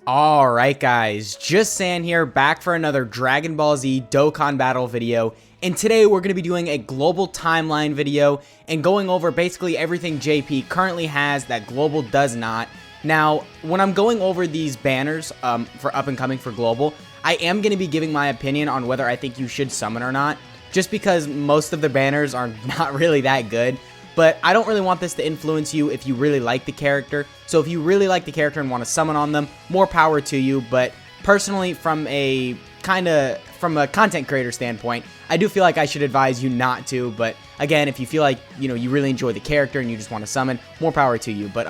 Alright guys, just San here, back for another Dragon Ball Z Dokkan battle video, and today we're going to be doing a global timeline video and going over basically everything JP currently has that global does not. Now, when I'm going over these banners for up and coming for global, I am going to be giving my opinion on whether I think you should summon or not, just because most of the banners are not really that good. But I don't really want this to influence you if you really like the character. So if you really like the character and want to summon on them, more power to you. But personally, from a content creator standpoint, I do feel like I should advise you not to. But again, if you feel like, you really enjoy the character and you just want to summon, more power to you. But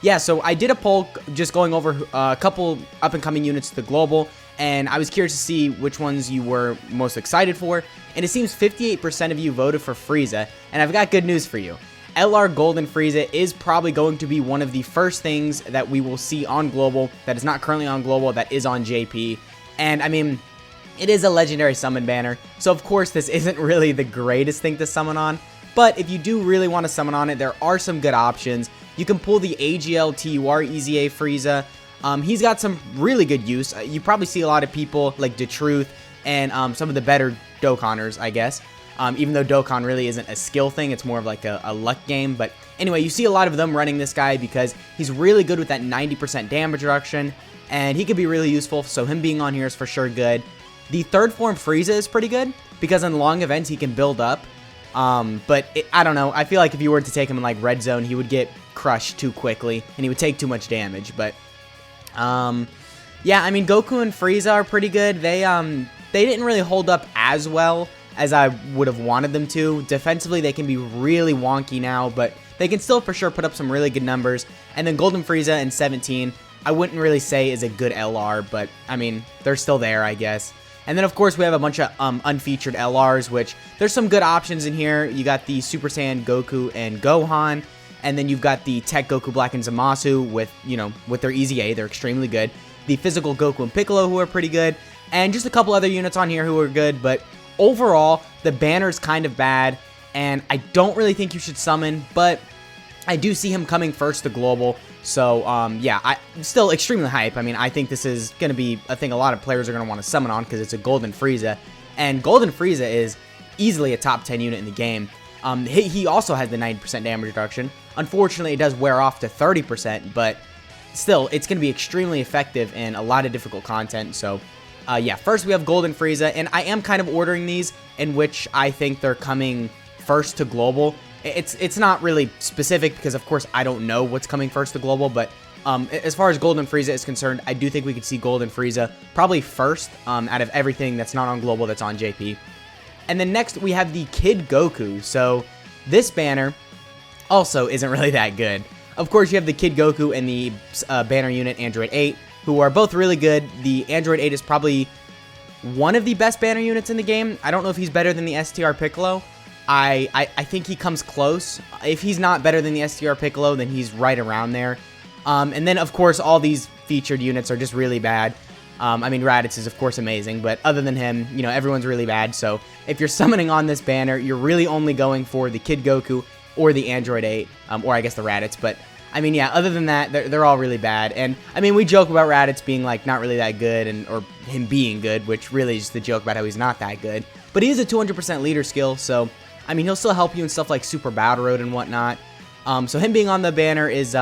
yeah, so I did a poll just going over a couple up and coming units to the global, and I was curious to see which ones you were most excited for. And it seems 58% of you voted for Frieza, and I've got good news for you. LR Golden Frieza is probably going to be one of the first things that we will see on Global that is not currently on Global, that is on JP. And I mean, it is a legendary summon banner, so of course this isn't really the greatest thing to summon on. But if you do really want to summon on it, there are some good options. You can pull the AGL TUR EZA Frieza. He's got some really good use. You probably see a lot of people like Detruth and some of the better Dokkanners, I guess. Even though Dokkan really isn't a skill thing, it's more of like a luck game. But anyway, you see a lot of them running this guy because he's really good with that 90% damage reduction, and he could be really useful, so him being on here is for sure good. The third form Frieza is pretty good because in long events he can build up. But I don't know, I feel like if you were to take him in like red zone, he would get crushed too quickly and he would take too much damage. But yeah, I mean, Goku and Frieza are pretty good. They didn't really hold up as well as I would have wanted them to. Defensively, they can be really wonky now, but they can still for sure put up some really good numbers. And then Golden Frieza in 17, I wouldn't really say is a good LR, but I mean, they're still there, I guess. And then, of course, we have a bunch of unfeatured LRs, which there's some good options in here. You got the Super Saiyan Goku and Gohan, and then you've got the Tech Goku Black and Zamasu with, with their EZA. They're extremely good. The Physical Goku and Piccolo, who are pretty good, and just a couple other units on here who are good. But overall, the banner's kind of bad, and I don't really think you should summon, but I do see him coming first to global. So, yeah, I'm still extremely hype. I mean, I think this is going to be a thing a lot of players are going to want to summon on because it's a Golden Frieza. And Golden Frieza is easily a top 10 unit in the game. He also has the 90% damage reduction. Unfortunately, it does wear off to 30%, but still, it's going to be extremely effective in a lot of difficult content. So, yeah, first we have Golden Frieza, and I am kind of ordering these in which I think they're coming first to global. It's not really specific because, of course, I don't know what's coming first to global, but as far as Golden Frieza is concerned, I do think we could see Golden Frieza probably first out of everything that's not on global that's on JP. And then next we have the Kid Goku. So this banner also isn't really that good. Of course, you have the Kid Goku and the banner unit Android 8, who are both really good. The Android 8 is probably one of the best banner units in the game. I don't know if he's better than the STR Piccolo. I think he comes close. If he's not better than the STR Piccolo, then he's right around there. And then, of course, all these featured units are just really bad. I mean, Raditz is, of course, amazing, but other than him, everyone's really bad. So if you're summoning on this banner, you're really only going for the Kid Goku or the Android 8, or I guess the Raditz. But, I mean, yeah, other than that, they're all really bad. And, I mean, we joke about Raditz being, like, not really that good, or him being good, which really is just the joke about how he's not that good. But he is a 200% leader skill, so I mean, he'll still help you in stuff like Super Battle Road and whatnot. So him being on the banner is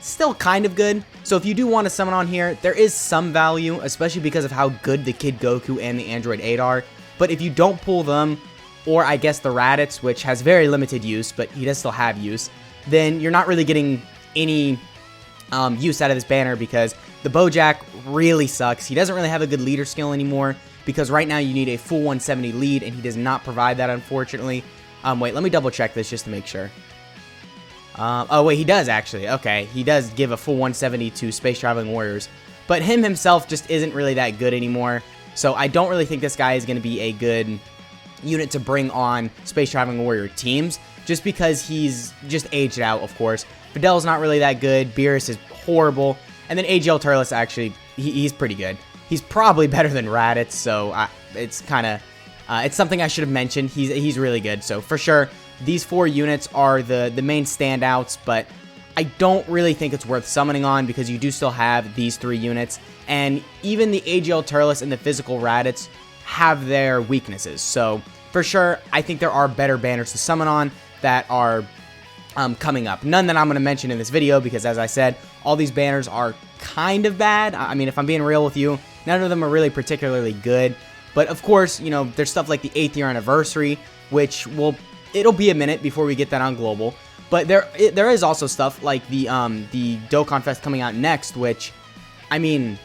still kind of good. So if you do want to summon on here, there is some value, especially because of how good the Kid Goku and the Android 8 are. But if you don't pull them, or I guess the Raditz, which has very limited use, but he does still have use, then you're not really getting any use out of this banner because the Bojack really sucks. He doesn't really have a good leader skill anymore, because right now you need a full 170 lead, and he does not provide that, unfortunately. Wait, let me double check this just to make sure. Oh, wait, he does, actually. Okay, he does give a full 170 to Space Traveling Warriors, but him himself just isn't really that good anymore, so I don't really think this guy is going to be a good unit to bring on Space Traveling Warrior teams, just because he's just aged out, of course. Fidel's not really that good, Beerus is horrible, and then AGL Turles, actually, he's pretty good. He's probably better than Raditz, so it's kind of, it's something I should have mentioned. He's really good, so for sure, these four units are the main standouts, but I don't really think it's worth summoning on because you do still have these 3 units, and even the AGL Turles and the Physical Raditz have their weaknesses. So for sure, I think there are better banners to summon on that are coming up. None that I'm going to mention in this video because, as I said, all these banners are kind of bad. I mean, if I'm being real with you, none of them are really particularly good. But of course, you know, there's stuff like the 8th year anniversary, which it'll be a minute before we get that on global. But there is also stuff like the Dokkan Fest coming out next, which, I mean,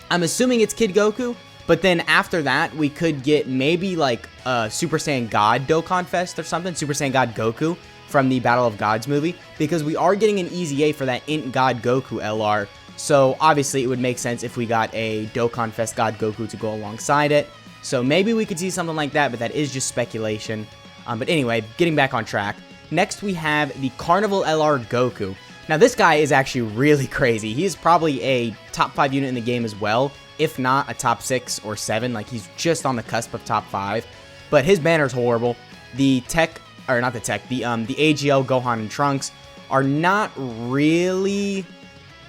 I'm assuming it's Kid Goku. But then after that, we could get maybe like a Super Saiyan God Dokkan Fest or something, Super Saiyan God Goku from the Battle of Gods movie, because we are getting an EZA for that Int God Goku LR. So obviously it would make sense if we got a Dokkan Fest God Goku to go alongside it. So maybe we could see something like that, but that is just speculation. But anyway, getting back on track. Next we have the Carnival LR Goku. Now this guy is actually really crazy. He's probably a top 5 unit in the game as well, if not a top 6 or 7. Like, he's just on the cusp of top 5. But his banner's horrible. The AGL Gohan and Trunks are not really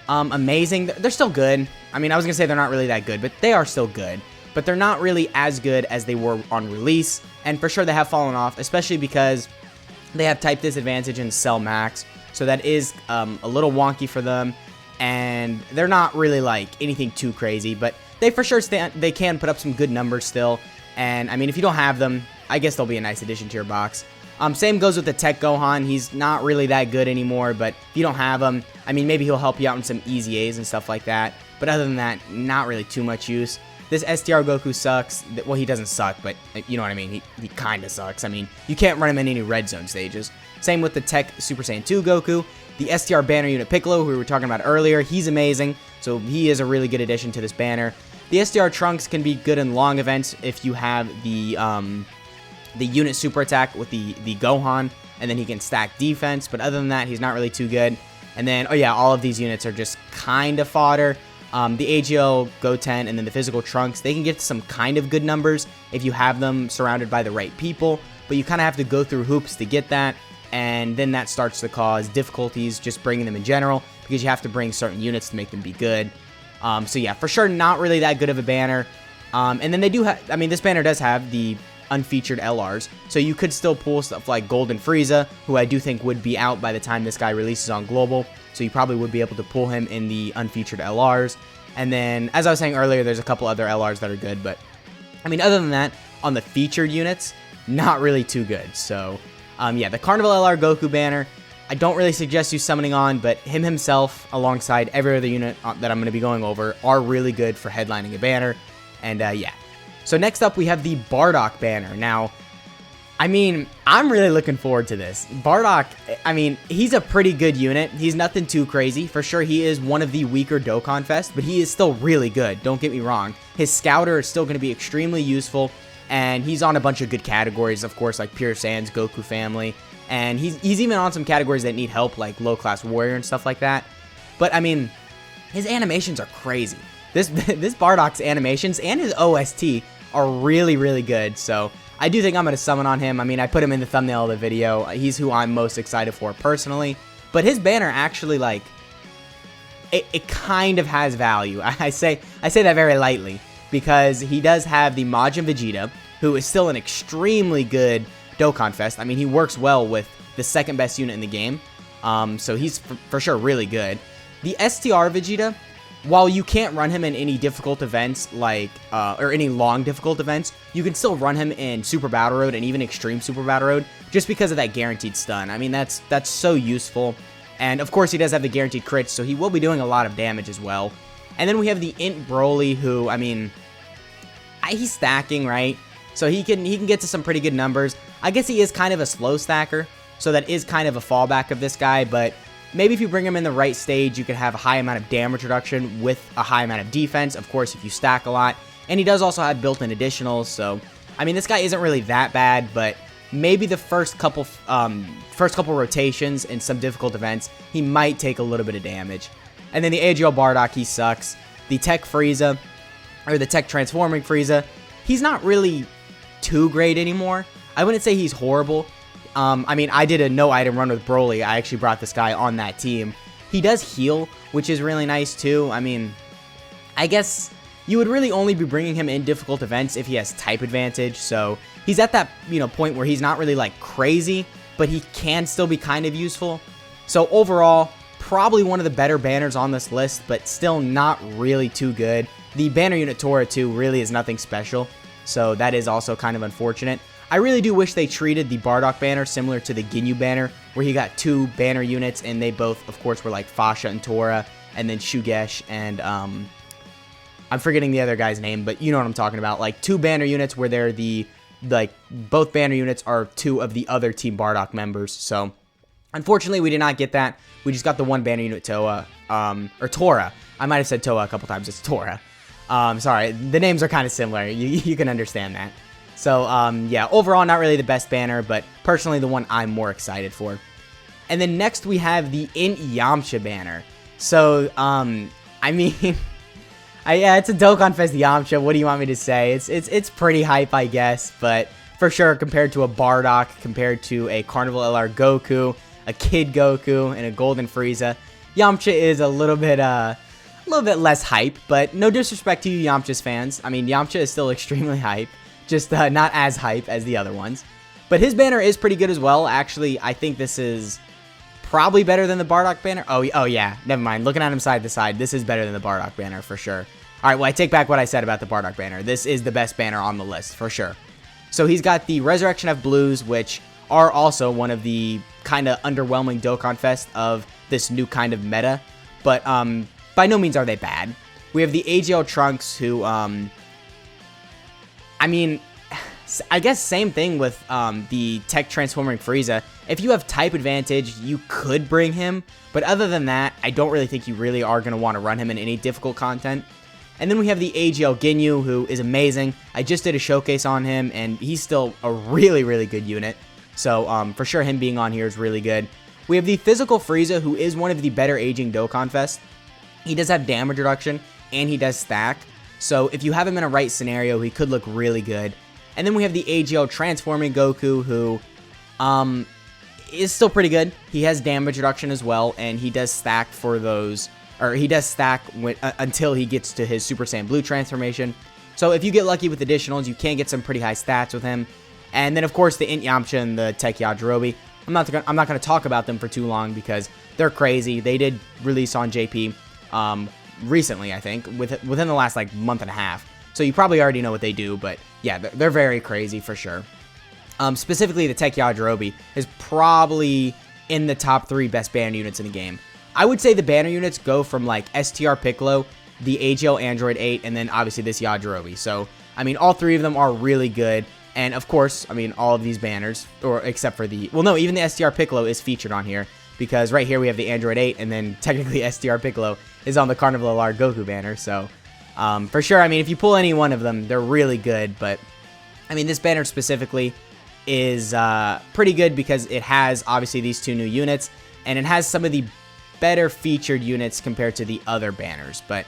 amazing. They're still good. I mean, I was gonna say they're not really that good, but they are still good. But they're not really as good as they were on release, and for sure they have fallen off, especially because they have type disadvantage in Cell Max, so that is a little wonky for them, and they're not really like anything too crazy, but they for sure they can put up some good numbers still. And I mean, if you don't have them, I guess they'll be a nice addition to your box. Same goes with the Tech Gohan. He's not really that good anymore, but if you don't have him, I mean, maybe he'll help you out in some EZAs and stuff like that. But other than that, not really too much use. This STR Goku sucks. Well, he doesn't suck, but you know what I mean. He kind of sucks. I mean, you can't run him in any red zone stages. Same with the Tech Super Saiyan 2 Goku. The STR Banner Unit Piccolo, who we were talking about earlier, he's amazing. So he is a really good addition to this banner. The STR Trunks can be good in long events if you have the unit super attack with the Gohan, and then he can stack defense. But other than that, he's not really too good. And then, oh yeah, all of these units are just kind of fodder. The AGL Goten and then the Physical Trunks, they can get some kind of good numbers if you have them surrounded by the right people, but you kind of have to go through hoops to get that, and then that starts to cause difficulties just bringing them in general, because you have to bring certain units to make them be good. So yeah, for sure, not really that good of a banner. And then they do have, I mean, this banner does have the unfeatured LRs, so you could still pull stuff like Golden Frieza, who I do think would be out by the time this guy releases on global, so you probably would be able to pull him in the unfeatured LRs. And then, as I was saying earlier, there's a couple other LRs that are good, but I mean, other than that, on the featured units, not really too good. So yeah, the Carnival LR Goku banner, I don't really suggest you summoning on, but him himself, alongside every other unit that I'm going to be going over, are really good for headlining a banner. And yeah. So next up, we have the Bardock banner. Now, I mean, I'm really looking forward to this. Bardock, I mean, he's a pretty good unit. He's nothing too crazy. For sure, he is one of the weaker Dokkan Fest, but he is still really good. Don't get me wrong. His Scouter is still going to be extremely useful, and he's on a bunch of good categories, of course, like Pure Saiyans, Goku Family, and he's even on some categories that need help, like Low Class Warrior and stuff like that. But, I mean, his animations are crazy. This Bardock's animations and his OST are really, really good, so I do think I'm going to summon on him. I mean, I put him in the thumbnail of the video. He's who I'm most excited for personally. But his banner actually, like, it kind of has value. I say that very lightly, because he does have the Majin Vegeta, who is still an extremely good Dokkan Fest. I mean, he works well with the second best unit in the game. So he's for sure really good. The STR Vegeta, while you can't run him in any difficult events, like, or any long difficult events, you can still run him in Super Battle Road and even Extreme Super Battle Road, just because of that guaranteed stun. I mean, that's so useful. And of course, he does have the guaranteed crits, so he will be doing a lot of damage as well. And then we have the Int Broly, who, I mean, he's stacking, right? So he can get to some pretty good numbers. I guess he is kind of a slow stacker, so that is kind of a fallback of this guy, but maybe if you bring him in the right stage, you could have a high amount of damage reduction with a high amount of defense, of course, if you stack a lot. And he does also have built-in additionals, so, I mean, this guy isn't really that bad, but maybe the first couple rotations in some difficult events, he might take a little bit of damage. And then the AGL Bardock, he sucks. The Tech Frieza, or the Tech Transforming Frieza, he's not really too great anymore. I wouldn't say he's horrible. I mean, I did a no item run with Broly. I actually brought this guy on that team. He does heal, which is really nice too. I mean, I guess you would really only be bringing him in difficult events if he has type advantage. So he's at that, point where he's not really like crazy, but he can still be kind of useful. So overall, probably one of the better banners on this list, but still not really too good. The banner unit Tora 2 really is nothing special, so that is also kind of unfortunate. I really do wish they treated the Bardock banner similar to the Ginyu banner, where he got 2 banner units, and they both, of course, were like Fasha and Tora, and then Shugesh, and I'm forgetting the other guy's name, but you know what I'm talking about. Like 2 banner units where they're both banner units are 2 of the other Team Bardock members. So unfortunately, we did not get that. We just got the 1 banner unit Toa, or Tora. I might have said Toa a couple times. It's Tora. Sorry, the names are kind of similar. You can understand that. So, yeah, overall, not really the best banner, but personally the one I'm more excited for. And then next we have the Int Yamcha banner. So, I mean, yeah, it's a Dokkan Fest Yamcha. What do you want me to say? It's pretty hype, I guess, but for sure, compared to a Bardock, compared to a Carnival LR Goku, a Kid Goku, and a Golden Frieza, Yamcha is a little bit less hype, but no disrespect to you Yamcha's fans. I mean, Yamcha is still extremely hype, just not as hype as the other ones. But his banner is pretty good as well. Actually, I think this is probably better than the Bardock banner. Oh yeah, never mind. Looking at him side to side, this is better than the Bardock banner for sure. All right, well, I take back what I said about the Bardock banner. This is the best banner on the list for sure. So he's got the Resurrection F Blues, which are also one of the kind of underwhelming Dokkan Fest of this new kind of meta. But by no means are they bad. We have the AGL Trunks, who, I mean, I guess same thing with the Tech Transforming Frieza. If you have type advantage, you could bring him. But other than that, I don't really think you really are going to want to run him in any difficult content. And then we have the AGL Ginyu, who is amazing. I just did a showcase on him, and he's still a really, really good unit. So, for sure, him being on here is really good. We have the Physical Frieza, who is one of the better aging Dokkan Fest. He does have damage reduction, and he does stack. So, if you have him in a right scenario, he could look really good. And then we have the AGL Transforming Goku, who is still pretty good. He has damage reduction as well, and he does stack for those, or he does stack until he gets to his Super Saiyan Blue transformation. So if you get lucky with additionals, you can get some pretty high stats with him. And then of course the Int Yamcha and the Tech Yajirobe. I'm not going to talk about them for too long because they're crazy. They did release on JP recently, I think, within the last like month and a half. So you probably already know what they do, but yeah, they're very crazy for sure. Specifically, the Tech Yajirobe is probably in the top 3 best banner units in the game. I would say the banner units go from like STR Piccolo, the AGL Android 8, and then obviously this Yajirobe. So, I mean, all 3 of them are really good. And of course, I mean, all of these banners, or except for the, well, no, even the STR Piccolo is featured on here because right here we have the Android 8, and then technically STR Piccolo is on the Carnival LR Goku banner. So, for sure, I mean, if you pull any one of them, they're really good. But, I mean, this banner specifically is pretty good because it has obviously these 2 new units, and it has some of the better featured units compared to the other banners. But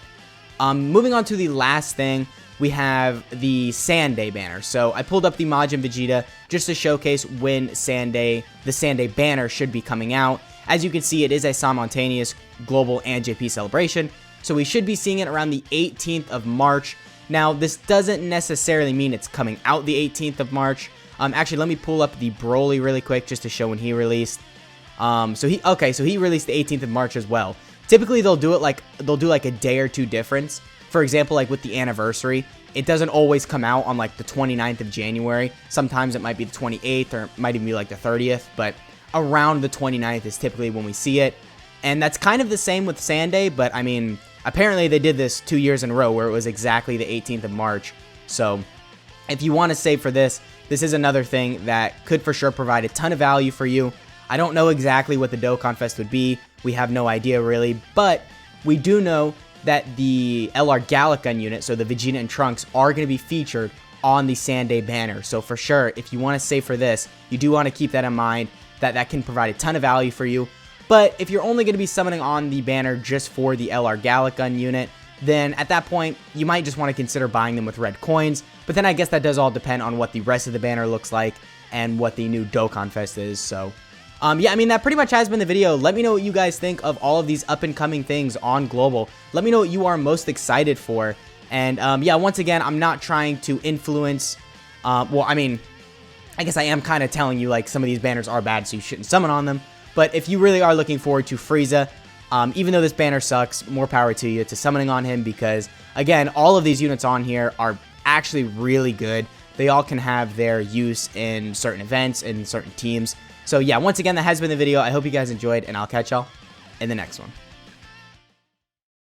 moving on to the last thing, we have the Sanday banner. So I pulled up the Majin Vegeta just to showcase when the Sanday banner should be coming out. As you can see, it is a simultaneous global and JP celebration, so we should be seeing it around the 18th of March. Now, this doesn't necessarily mean it's coming out the 18th of March. Actually, let me pull up the Broly really quick just to show when he released. So he released the 18th of March as well. Typically, they'll do like a day or 2 difference. For example, like with the anniversary, it doesn't always come out on like the 29th of January. Sometimes it might be the 28th, or it might even be like the 30th, but around the 29th is typically when we see it. And that's kind of the same with Sanday, but I mean, apparently they did this 2 years in a row where it was exactly the 18th of March. So if you want to save for this, this is another thing that could for sure provide a ton of value for you. I don't know exactly what the Dokkan Fest would be. We have no idea really, but we do know that the LR Gallic Gun unit, so the Vegeta and Trunks, are going to be featured on the Sanday banner. So for sure, if you want to save for this, you do want to keep that in mind, that can provide a ton of value for you. But if you're only going to be summoning on the banner just for the LR Gallic Gun unit, then at that point, you might just want to consider buying them with red coins. But then I guess that does all depend on what the rest of the banner looks like. and what the new Dokkan Fest is. So, yeah, I mean, that pretty much has been the video. Let me know what you guys think of all of these up-and-coming things on Global. Let me know what you are most excited for. And, yeah, once again, I'm not trying to influence, well, I mean, I guess I am kind of telling you, like, some of these banners are bad, so you shouldn't summon on them. But if you really are looking forward to Frieza, even though this banner sucks, more power to you to summoning on him, because, again, all of these units on here are actually really good. They all can have their use in certain events and certain teams. So yeah, once again, that has been the video. I hope you guys enjoyed, and I'll catch y'all in the next one.